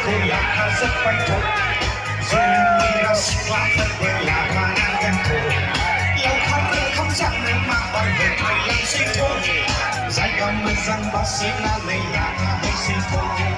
kuliah sepanjang Sehingga siklak berbelakangan gantung Yang kata không chắc nên mà bằng về thời lăng sinh thôn Giải cầm mơ dân bác sĩ là lấy là hay sinh thôn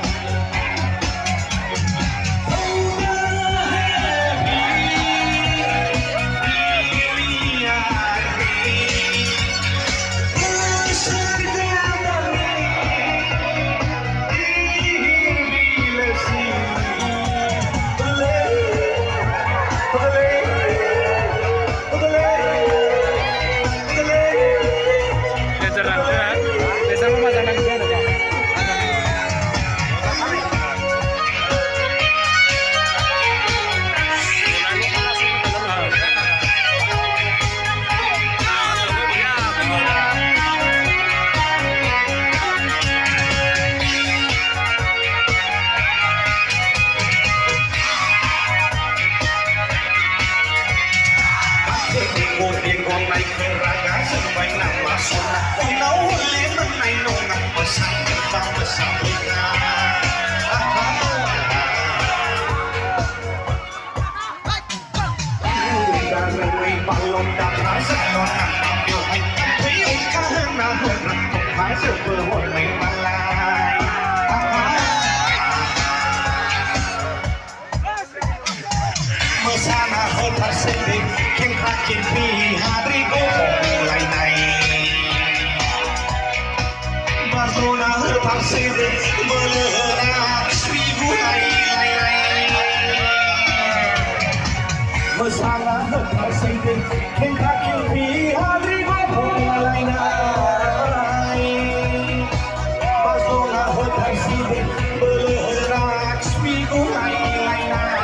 Con nấu lên bên này nồng nặc và sáng và sáng với ta ta người balon đã thái rất non nặng điều hành thấy ông ca hơn nào hơn rằng không thái sự vừa hội mình mà lại mơ xa là hơn thật xinh đi khen khát trên phi hà đi cô lại này Barcelona hırpak sevdi Mılığına Svigu lay lay lay Mısana hırpak sevdi Kenka kirpi Hadrigo lay lay Barcelona hırpak sevdi Mılığına Svigu lay lay lay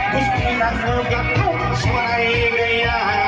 Gusti nak ngeblak kau suai gaya